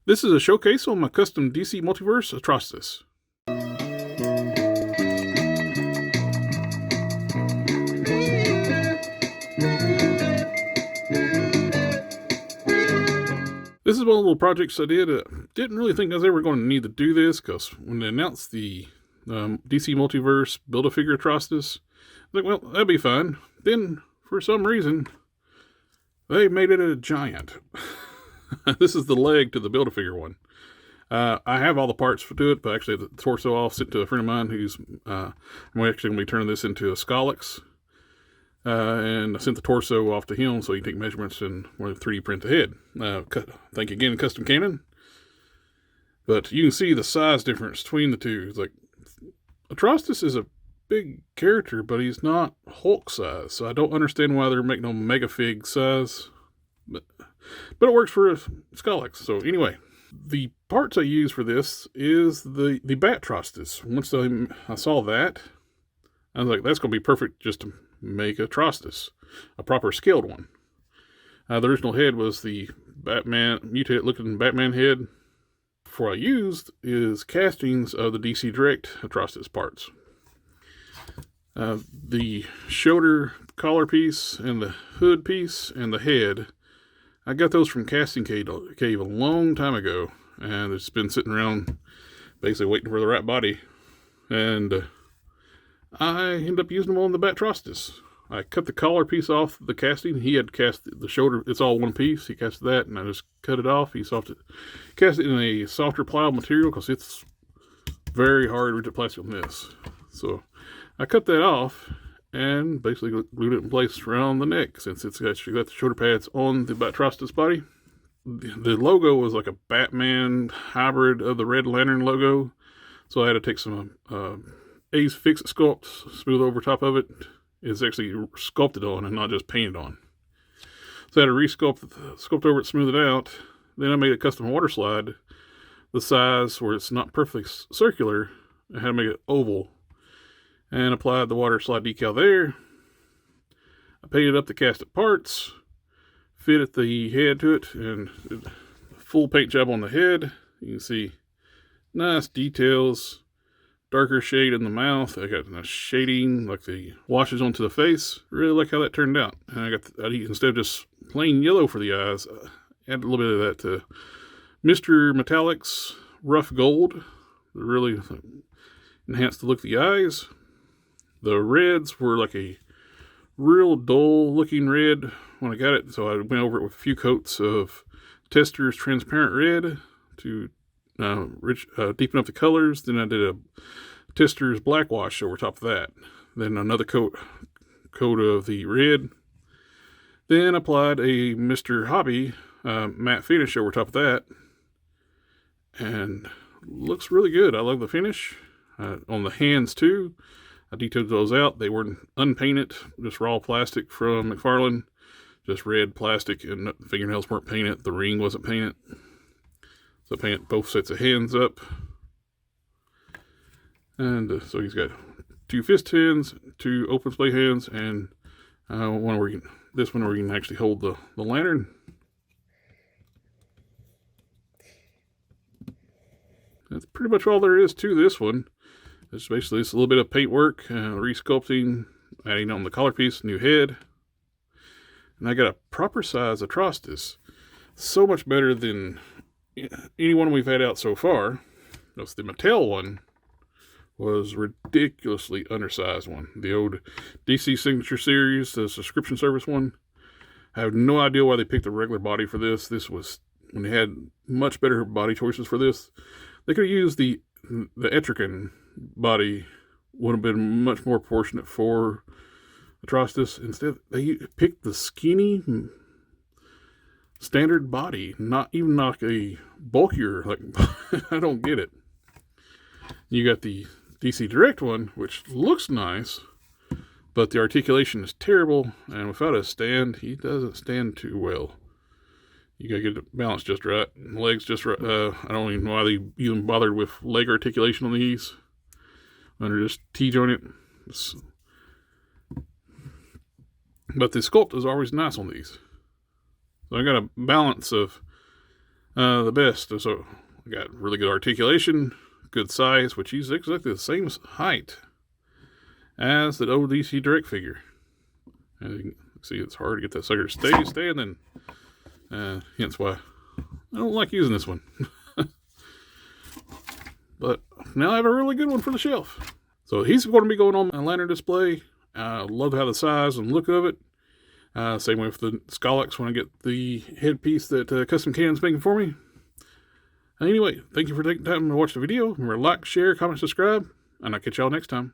This is a showcase on my custom DC Multiverse Atrocitus. This is one of the little projects I did. Didn't really think I was ever going to need to do this, because when they announced the DC Multiverse Build-A-Figure Atrocitus, I was like, well, that'd be fun. Then, for some reason, they made it a giant. This is the leg to the Build-A-Figure one. I have all the parts to it, but actually the torso off sent to a friend of mine who's, I'm actually going to be turning this into a Scolex. And I sent the torso off to him so he can take measurements and 3D print the head. Thank you again, Custom Cannon. But you can see the size difference between the two. It's like, Atrocitus is a big character, but he's not Hulk size. So I don't understand why they're making him mega fig size. But it works for a Scolex. So anyway, the parts I use for this is the Batrocitus. Once I saw that, I was like, that's going to be perfect just to make a Atrocitus, a proper scaled one. The original head was the Batman, mutated looking Batman head. What I used is castings of the DC Direct Atrocitus parts. The shoulder collar piece and the hood piece and the head, I got those from Casting Cave a long time ago, and it's been sitting around basically waiting for the right body. And I ended up using them on the Batrocitus. I cut the collar piece off the casting. He had cast the shoulder. It's all one piece. He casted that, and I just cut it off. He cast it in a softer plywood material because it's very hard to rigid plastic on this. So I cut that off and basically glued it in place around the neck, since it's actually got the shoulder pads on the Batrocitus body. The logo was like a Batman hybrid of the Red Lantern logo, so I had to take some Ace Fix-It sculpt, smooth over top of it. It's actually sculpted on and not just painted on. So I had to sculpt over it, smooth it out. Then I made a custom water slide, the size where it's not perfectly circular. I had to make it oval, and applied the water slide decal there. I painted up the casted parts, fitted the head to it, and full paint job on the head. You can see nice details, darker shade in the mouth. I got nice shading like the washes onto the face. Really like how that turned out. And instead of just plain yellow for the eyes, I added a little bit of that to Mr. Metallic's rough gold. Really enhanced the look of the eyes. The reds were like a real dull looking red when I got it, so I went over it with a few coats of Tester's transparent red to deepen up the colors. Then I did a Tester's black wash over top of that. Then another coat of the red. Then applied a Mr. Hobby matte finish over top of that, and looks really good. I love the finish. On the hands too, I detailed those out. They weren't unpainted, just raw plastic from McFarlane, just red plastic, and the fingernails weren't painted. The ring wasn't painted. So I painted both sets of hands up. And so he's got 2 fist hands, 2 open splay hands, and this one where you can actually hold the lantern. That's pretty much all there is to this one. It's basically just a little bit of paint work, resculpting, adding on the collar piece, new head. And I got a proper size Atrocitus. So much better than any one we've had out so far. That's the Mattel one. Was ridiculously undersized one. The old DC Signature Series, the subscription service one. I have no idea why they picked a regular body for this. This was, when they had much better body choices for this, they could have used the Etrigan body, would have been much more proportionate for Atrocitus. Instead, they picked the skinny standard body, not even like a bulkier, like, I don't get it. You got the DC Direct one, which looks nice, but the articulation is terrible, and without a stand, he doesn't stand too well. You gotta get the balance just right, legs just right. I don't even know why they even bothered with leg articulation on these. Under just T-jointed. But the sculpt is always nice on these. So I got a balance of the best. So I got really good articulation, good size, which he's exactly the same height as the old DC Direct figure. And you can see it's hard to get that sucker to stay standing. Hence why I don't like using this one. But now I have a really good one for the shelf. So he's going to be going on my lantern display. I love how the size and look of it. Same way with the Scolex when I get the headpiece that Custom Canon's making for me. Anyway, thank you for taking time to watch the video. Remember to like, share, comment, subscribe, and I'll catch y'all next time.